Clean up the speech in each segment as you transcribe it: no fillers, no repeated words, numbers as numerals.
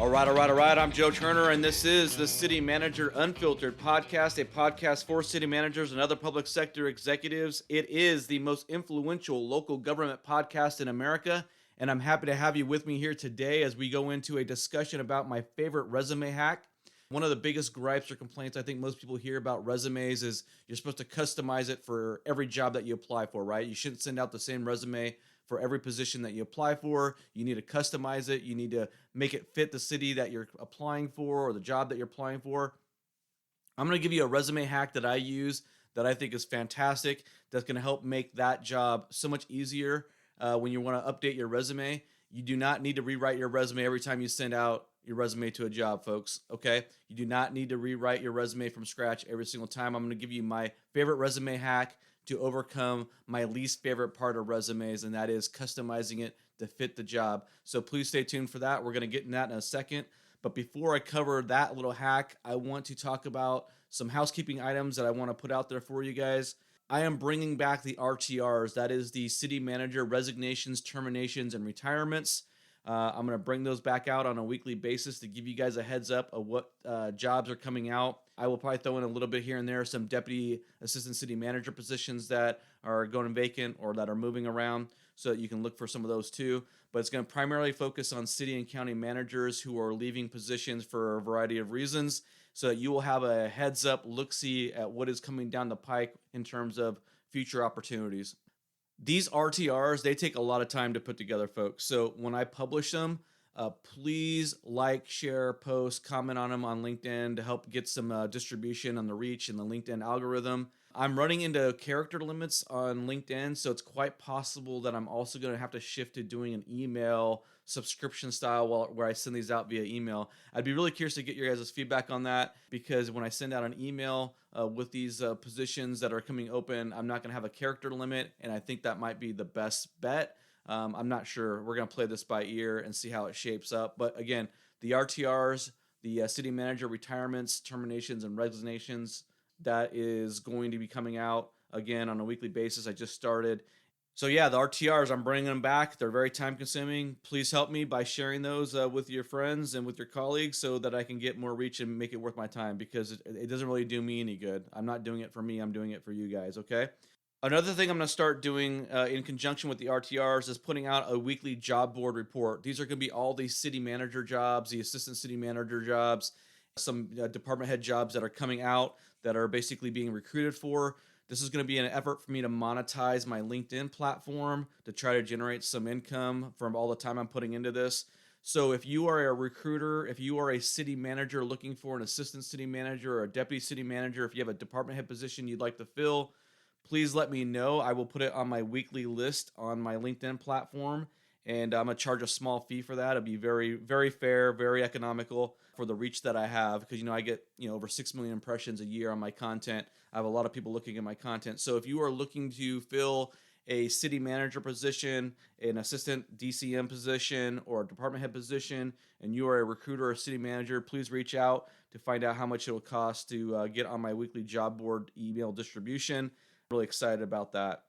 All right. I'm Joe Turner, and this is the City Manager Unfiltered podcast, a podcast for city managers and other public sector executives. It is the most influential local government podcast in America, and I'm happy to have you with me here today as we go into a discussion about my favorite resume hack. One of the biggest gripes or complaints I think most people hear about resumes is you're supposed to customize it for every job that you apply for, right? You shouldn't send out the same resume for every position that you apply for. You need to customize it. You need to make it fit the city that you're applying for or the job that you're applying for. I'm going to give you a resume hack that I use that I think is fantastic. That's going to help make that job so much easier when you want to update your resume. You do not need to rewrite your resume every time you send out your resume to a job, folks. Okay? You do not need to rewrite your resume from scratch every single time. I'm going to give you my favorite resume hack to overcome my least favorite part of resumes, and that is customizing it to fit the job. So please stay tuned for that. We're going to get in that in a second. But before I cover that little hack, I want to talk about some housekeeping items that I want to put out there for you guys. I am bringing back the RTRs. That is the city manager resignations, terminations, and retirements. I'm going to bring those back out on a weekly basis to give you guys a heads up of what jobs are coming out. I will probably throw in a little bit here and there some deputy assistant city manager positions that are going vacant or that are moving around, so that you can look for some of those too. But it's going to primarily focus on city and county managers who are leaving positions for a variety of reasons, so that you will have a heads up look-see at what is coming down the pike in terms of future opportunities. These RTRs, they take a lot of time to put together, folks. So when I publish them, please like, share, post, comment on them on LinkedIn to help get some distribution on the reach and the LinkedIn algorithm. I'm running into character limits on LinkedIn, so it's quite possible that I'm also going to have to shift to doing an email subscription style where I send these out via email. I'd be really curious to get your guys' feedback on that, because when I send out an email with these positions that are coming open, I'm not going to have a character limit, and I think that might be the best bet. I'm not sure. We're going to play this by ear and see how it shapes up. But again, the RTRs, the city manager retirements, terminations, and resignations, that is going to be coming out again on a weekly basis. I just started. So yeah, the RTRs, I'm bringing them back. They're very time consuming. Please help me by sharing those with your friends and with your colleagues so that I can get more reach and make it worth my time, because it doesn't really do me any good. I'm not doing it for me. I'm doing it for you guys, okay? Another thing I'm going to start doing in conjunction with the RTRs is putting out a weekly job board report. These are going to be all the city manager jobs, the assistant city manager jobs, some department head jobs that are coming out that are basically being recruited for. This is going to be an effort for me to monetize my LinkedIn platform to try to generate some income from all the time I'm putting into this. So if you are a recruiter, if you are a city manager looking for an assistant city manager or a deputy city manager, if you have a department head position you'd like to fill, please let me know. I will put it on my weekly list on my LinkedIn platform, and I'm going to charge a small fee for that. It'll be very, very fair, very economical for the reach that I have, because, I get, over 6 million impressions a year on my content. I have a lot of people looking at my content. So if you are looking to fill a city manager position, an assistant DCM position, or a department head position, and you are a recruiter or a city manager, please reach out to find out how much it will cost to get on my weekly job board email distribution. Really excited about that.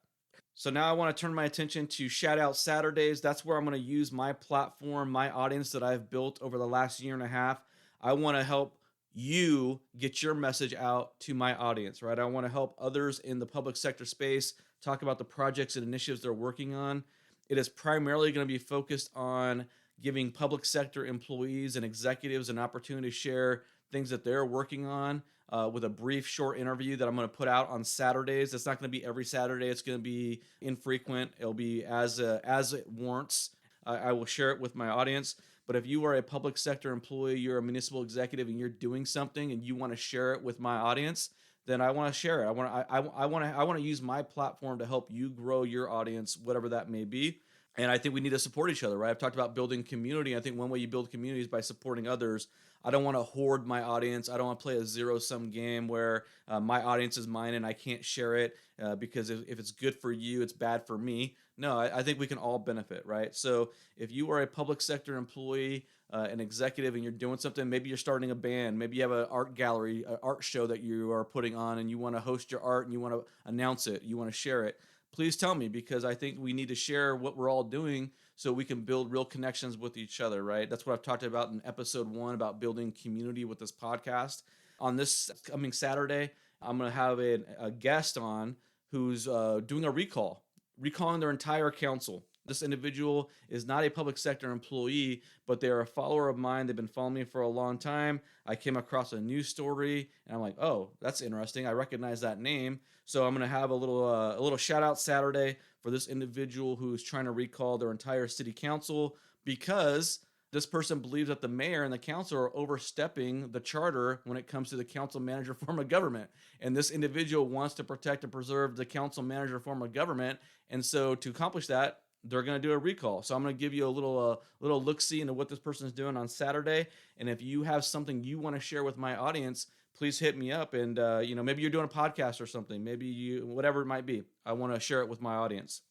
So now I want to turn my attention to Shout Out Saturdays. That's where I'm going to use my platform, my audience that I've built over the last year and a half. I want to help you get your message out to my audience, right? I want to help others in the public sector space talk about the projects and initiatives they're working on. It is primarily going to be focused on giving public sector employees and executives an opportunity to share things that they're working on with a brief, short interview that I'm going to put out on Saturdays. It's not going to be every Saturday. It's going to be infrequent. It'll be as it warrants. I will share it with my audience. But if you are a public sector employee, you're a municipal executive, and you're doing something and you want to share it with my audience, then I want to share it. I want to use my platform to help you grow your audience, whatever that may be. And I think we need to support each other, right? I've talked about building community. I think one way you build community is by supporting others. I don't want to hoard my audience. I don't want to play a zero-sum game where my audience is mine and I can't share it because if it's good for you, it's bad for me. No, I think we can all benefit, right? So if you are a public sector employee, an executive, and you're doing something, maybe you're starting a band, maybe you have an art gallery, an art show that you are putting on, and you want to host your art and you want to announce it, you want to share it, please tell me, because I think we need to share what we're all doing so we can build real connections with each other, right? That's what I've talked about in episode 1 about building community with this podcast. On this coming Saturday, I'm going to have a guest on who's doing a recalling their entire council. This individual is not a public sector employee, but they're a follower of mine. They've been following me for a long time. I came across a news story, and I'm like, oh, that's interesting. I recognize that name. So I'm going to have a little shout out Saturday for this individual who's trying to recall their entire city council, because this person believes that the mayor and the council are overstepping the charter when it comes to the council manager form of government. And this individual wants to protect and preserve the council manager form of government. And so to accomplish that, they're going to do a recall. So I'm going to give you a little look-see into what this person is doing on Saturday. And if you have something you want to share with my audience, please hit me up. And, maybe you're doing a podcast or something. Maybe whatever it might be. I want to share it with my audience.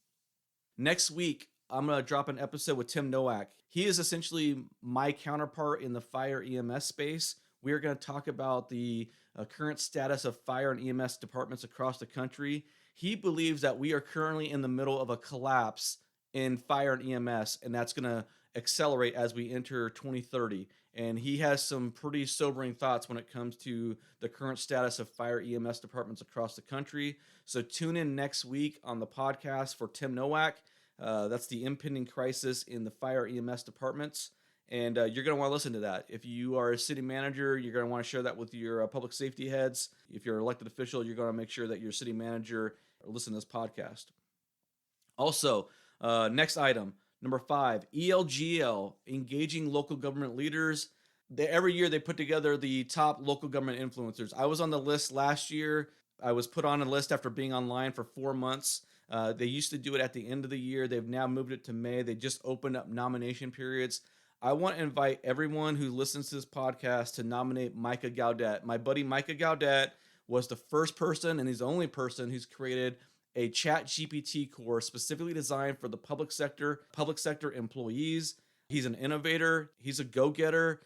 Next week, I'm going to drop an episode with Tim Nowak. He is essentially my counterpart in the fire EMS space. We are going to talk about the current status of fire and EMS departments across the country. He believes that we are currently in the middle of a collapse in fire and EMS, and that's going to accelerate as we enter 2030. And he has some pretty sobering thoughts when it comes to the current status of fire EMS departments across the country. So tune in next week on the podcast for Tim Nowak. That's the impending crisis in the fire EMS departments. And you're going to want to listen to that. If you are a city manager, you're going to want to share that with your public safety heads. If you're an elected official, you're going to make sure that your city manager listen to this podcast. Also, next item, number 5, ELGL, engaging local government leaders. Every year they put together the top local government influencers. I was on the list last year. I was put on a list after being online for 4 months. They used to do it at the end of the year. They've now moved it to May. They just opened up nomination periods. I want to invite everyone who listens to this podcast to nominate Micah Gaudet. My buddy Micah Gaudet was the first person, and he's the only person who's created a ChatGPT course specifically designed for the public sector employees. He's an innovator. He's a go-getter.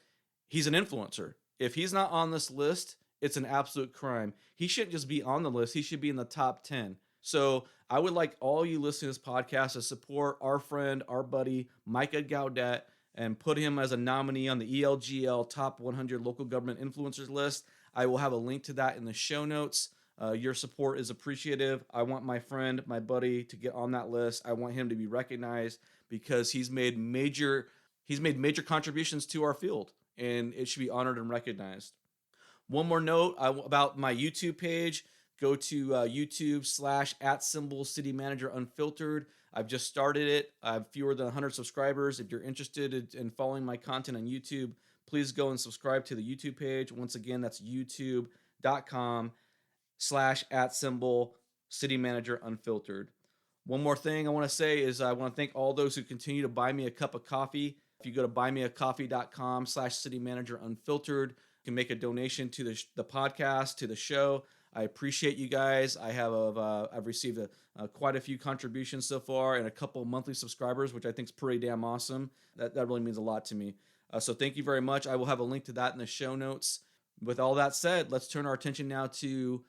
He's an influencer. If he's not on this list, it's an absolute crime. He shouldn't just be on the list. He should be in the top 10. So I would like all you listening to this podcast to support our friend, our buddy, Micah Gaudet, and put him as a nominee on the ELGL Top 100 Local Government Influencers list. I will have a link to that in the show notes. Your support is appreciative. I want my friend, my buddy, to get on that list. I want him to be recognized because he's made major contributions to our field, and it should be honored and recognized. One more note about my YouTube page. Go to YouTube / City Manager Unfiltered. I've just started it. I have fewer than 100 subscribers. If you're interested in following my content on YouTube, please go and subscribe to the YouTube page. Once again, that's youtube.com / City Manager Unfiltered. One more thing I want to say is I want to thank all those who continue to buy me a cup of coffee. If you go to buymeacoffee.com / City Manager Unfiltered, you can make a donation to the podcast, to the show. I appreciate you guys. I've received quite a few contributions so far and a couple monthly subscribers, which I think is pretty damn awesome. That really means a lot to me. So thank you very much. I will have a link to that in the show notes. With all that said, let's turn our attention now to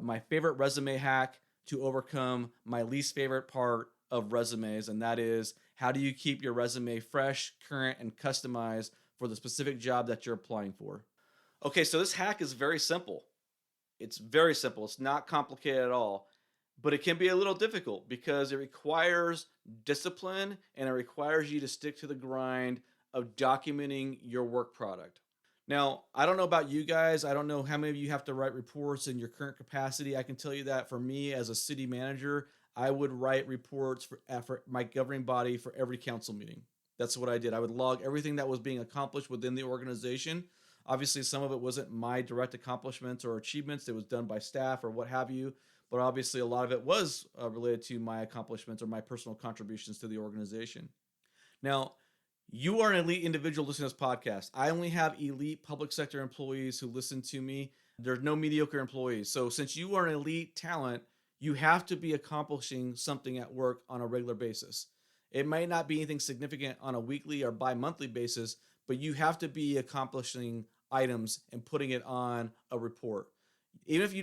my favorite resume hack to overcome my least favorite part of resumes, and that is, how do you keep your resume fresh, current, and customized for the specific job that you're applying for? Okay, so this hack is very simple. It's very simple. It's not complicated at all, but it can be a little difficult because it requires discipline and it requires you to stick to the grind of documenting your work product. Now, I don't know about you guys. I don't know how many of you have to write reports in your current capacity. I can tell you that for me as a city manager, I would write reports for my governing body for every council meeting. That's what I did. I would log everything that was being accomplished within the organization. Obviously, some of it wasn't my direct accomplishments or achievements. It was done by staff or what have you. But obviously, a lot of it was related to my accomplishments or my personal contributions to the organization. Now, you are an elite individual listening to this podcast. I only have elite public sector employees who listen to me. There's no mediocre employees. So since you are an elite talent, you have to be accomplishing something at work on a regular basis. It might not be anything significant on a weekly or bi-monthly basis, but you have to be accomplishing items and putting it on a report. Even if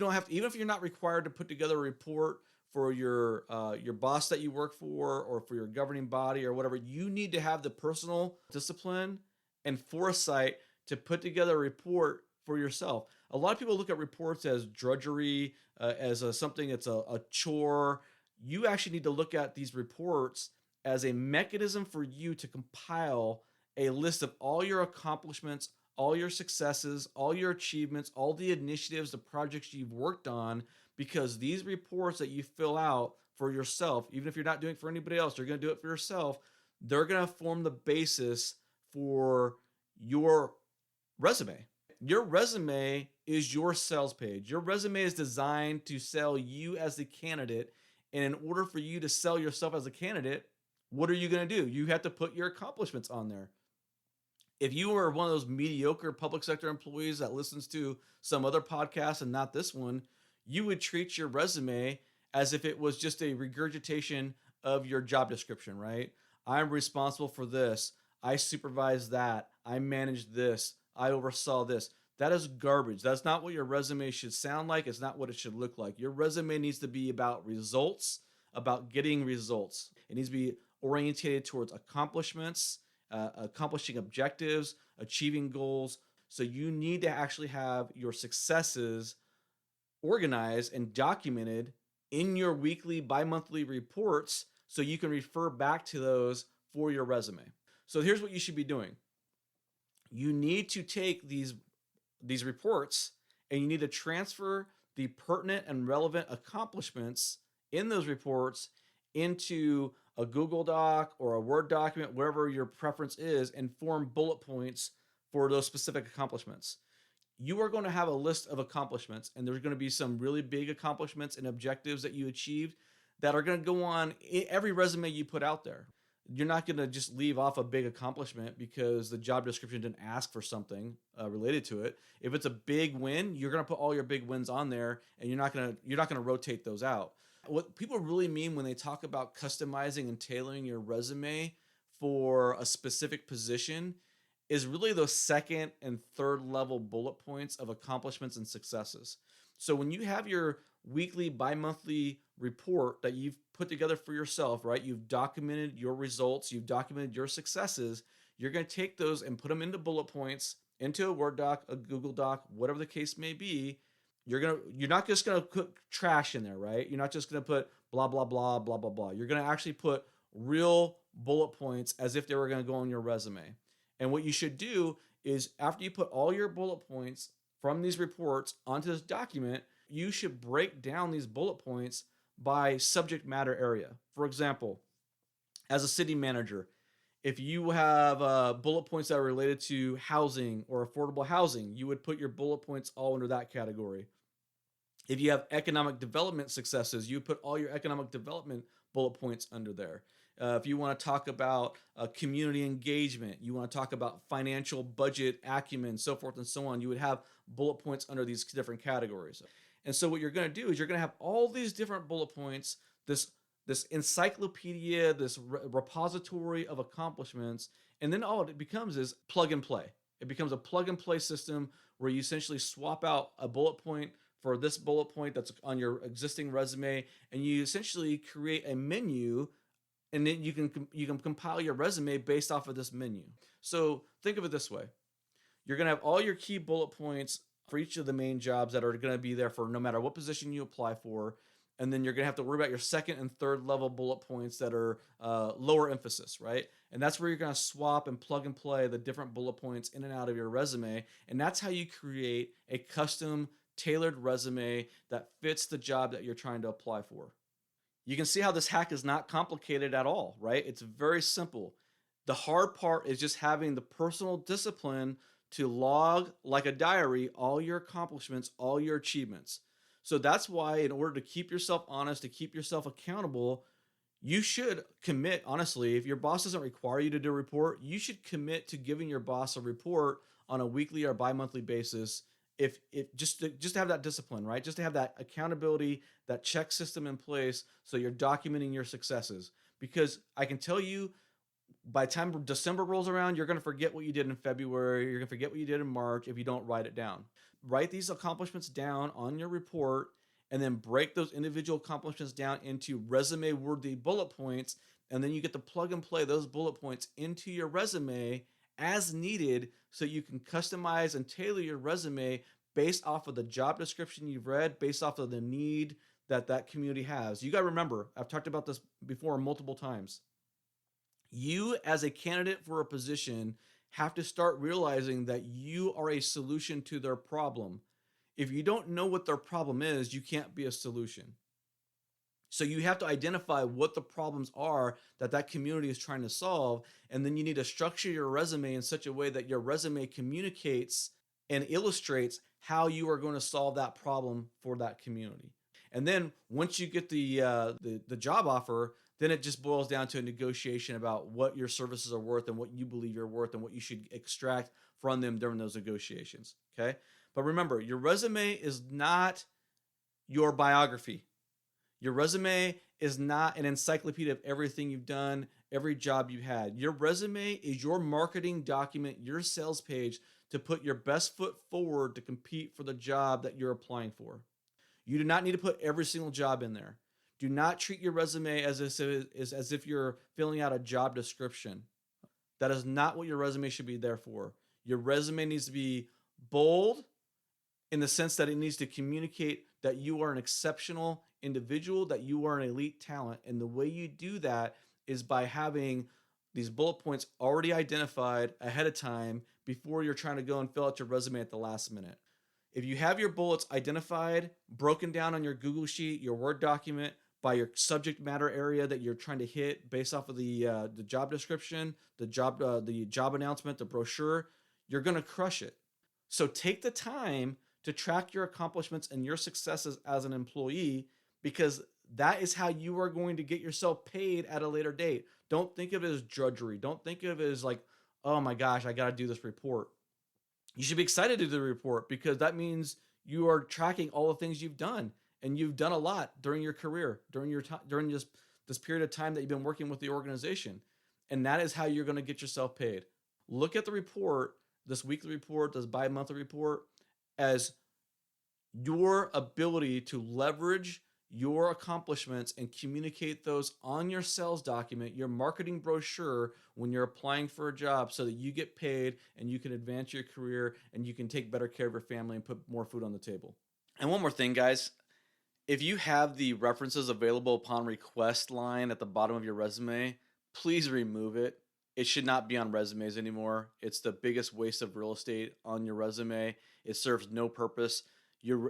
you're not required to put together a report for your boss that you work for, or for your governing body or whatever. You need to have the personal discipline and foresight to put together a report for yourself. A lot of people look at reports as drudgery, as something that's a chore. You actually need to look at these reports as a mechanism for you to compile a list of all your accomplishments, all your successes, all your achievements, all the initiatives, the projects you've worked on, because these reports that you fill out for yourself, even if you're not doing it for anybody else, you're going to do it for yourself. They're going to form the basis for your resume. Your resume is your sales page. Your resume is designed to sell you as the candidate. And in order for you to sell yourself as a candidate, what are you going to do? You have to put your accomplishments on there. If you are one of those mediocre public sector employees that listens to some other podcast and not this one, you would treat your resume as if it was just a regurgitation of your job description, right? I'm responsible for this. I supervise that. I manage this. I oversaw this. That is garbage. That's not what your resume should sound like. It's not what it should look like. Your resume needs to be about results, about getting results. It needs to be orientated towards accomplishments, accomplishing objectives, achieving goals. So you need to actually have your successes organized and documented in your weekly, bi-monthly reports so you can refer back to those for your resume. So here's what you should be doing. You need to take these reports and you need to transfer the pertinent and relevant accomplishments in those reports into a Google Doc or a Word document, wherever your preference is, and form bullet points for those specific accomplishments. You are going to have a list of accomplishments, and there's going to be some really big accomplishments and objectives that you achieved that are going to go on every resume you put out there. You're not going to just leave off a big accomplishment because the job description didn't ask for something related to it. If it's a big win, you're going to put all your big wins on there, and you're not going to rotate those out. What people really mean when they talk about customizing and tailoring your resume for a specific position is really those second and third level bullet points of accomplishments and successes. So when you have your weekly, bi-monthly report that you've put together for yourself, right? You've documented your results, you've documented your successes. You're going to take those and put them into bullet points, into a Word doc, a Google Doc, whatever the case may be. You're not just going to put trash in there, right? You're not just going to put blah, blah, blah, blah, blah, blah. You're going to actually put real bullet points as if they were going to go on your resume. And what you should do is, after you put all your bullet points from these reports onto this document, you should break down these bullet points by subject matter area. For example, as a city manager, if you have bullet points that are related to housing or affordable housing, you would put your bullet points all under that category. If you have economic development successes, you put all your economic development bullet points under there. If you want to talk about community engagement, you want to talk about financial budget acumen, so forth and so on, you would have bullet points under these different categories. And so what you're going to do is you're going to have all these different bullet points, this encyclopedia, this repository of accomplishments, and then all it becomes is plug and play. It becomes a plug and play system where you essentially swap out a bullet point for this bullet point that's on your existing resume, and you essentially create a menu, and then you can compile your resume based off of this menu. So think of it this way. You're going to have all your key bullet points for each of the main jobs that are going to be there for no matter what position you apply for. And then you're going to have to worry about your second and third level bullet points that are lower emphasis, right? And that's where you're going to swap and plug and play the different bullet points in and out of your resume. And that's how you create a custom tailored resume that fits the job that you're trying to apply for. You can see how this hack is not complicated at all, right? It's very simple. The hard part is just having the personal discipline to log, like a diary, all your accomplishments, all your achievements. So that's why, in order to keep yourself honest, to keep yourself accountable, you should commit, honestly, if your boss doesn't require you to do a report, you should commit to giving your boss a report on a weekly or bi-monthly basis, if just to have that discipline, right? Just to have that accountability, that check system in place so you're documenting your successes. Because I can tell you, by the time December rolls around, you're going to forget what you did in February. You're going to forget what you did in March if you don't write it down. Write these accomplishments down on your report and then break those individual accomplishments down into resume worthy bullet points. And then you get to plug and play those bullet points into your resume as needed, so you can customize and tailor your resume based off of the job description you've read, based off of the need that community has. You got to remember, I've talked about this before multiple times. You, as a candidate for a position, have to start realizing that you are a solution to their problem. If you don't know what their problem is, you can't be a solution. So you have to identify what the problems are that community is trying to solve, and then you need to structure your resume in such a way that your resume communicates and illustrates how you are going to solve that problem for that community. And then once you get the job offer, then it just boils down to a negotiation about what your services are worth and what you believe you're worth and what you should extract from them during those negotiations. Okay? But remember, your resume is not your biography. Your resume is not an encyclopedia of everything you've done, every job you've had. Your resume is your marketing document, your sales page to put your best foot forward to compete for the job that you're applying for. You do not need to put every single job in there. Do not treat your resume as if you're filling out a job description. That is not what your resume should be there for. Your resume needs to be bold in the sense that it needs to communicate that you are an exceptional individual, that you are an elite talent. And the way you do that is by having these bullet points already identified ahead of time before you're trying to go and fill out your resume at the last minute. If you have your bullets identified, broken down on your Google Sheet, your Word document, by your subject matter area that you're trying to hit based off of the job description, the job announcement, the brochure, you're going to crush it. So take the time to track your accomplishments and your successes as an employee, because that is how you are going to get yourself paid at a later date. Don't think of it as drudgery. Don't think of it as like, oh my gosh, I got to do this report. You should be excited to do the report, because that means you are tracking all the things you've done, and you've done a lot during your career, during this period of time that you've been working with the organization. And that is how you're going to get yourself paid. Look at the report, this weekly report, this bi-monthly report, as your ability to leverage your accomplishments and communicate those on your sales document, your marketing brochure, when you're applying for a job, so that you get paid and you can advance your career and you can take better care of your family and put more food on the table. And one more thing, guys. If you have the references available upon request line at the bottom of your resume, please remove it. It should not be on resumes anymore. It's the biggest waste of real estate on your resume. It serves no purpose.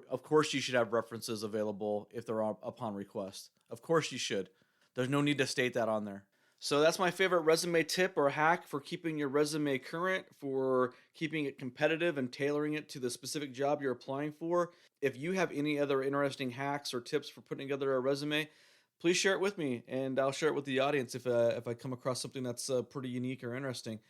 Of course, you should have references available if they're upon request. Of course you should. There's no need to state that on there. So that's my favorite resume tip or hack for keeping your resume current, for keeping it competitive and tailoring it to the specific job you're applying for. If you have any other interesting hacks or tips for putting together a resume, please share it with me, and I'll share it with the audience if I come across something that's pretty unique or interesting.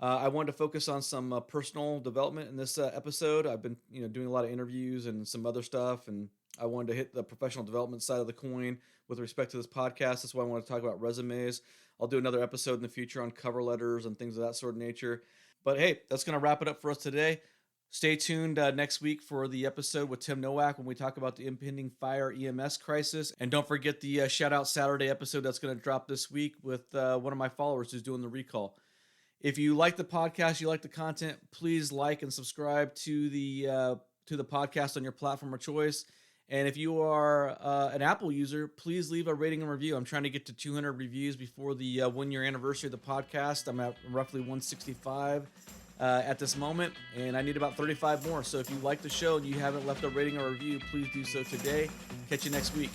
I wanted to focus on some personal development in this episode. I've been doing a lot of interviews and some other stuff, and I wanted to hit the professional development side of the coin with respect to this podcast. That's why I want to talk about resumes. I'll do another episode in the future on cover letters and things of that sort of nature. But hey, that's going to wrap it up for us today. Stay tuned next week for the episode with Tim Nowak when we talk about the impending fire EMS crisis. And don't forget the Shout Out Saturday episode that's going to drop this week with one of my followers who's doing the recall. If you like the podcast, you like the content, please like and subscribe to the podcast on your platform of choice. And if you are an Apple user, please leave a rating and review. I'm trying to get to 200 reviews before the 1-year anniversary of the podcast. I'm at roughly 165 at this moment, and I need about 35 more. So if you like the show and you haven't left a rating or review, please do so today. Catch you next week.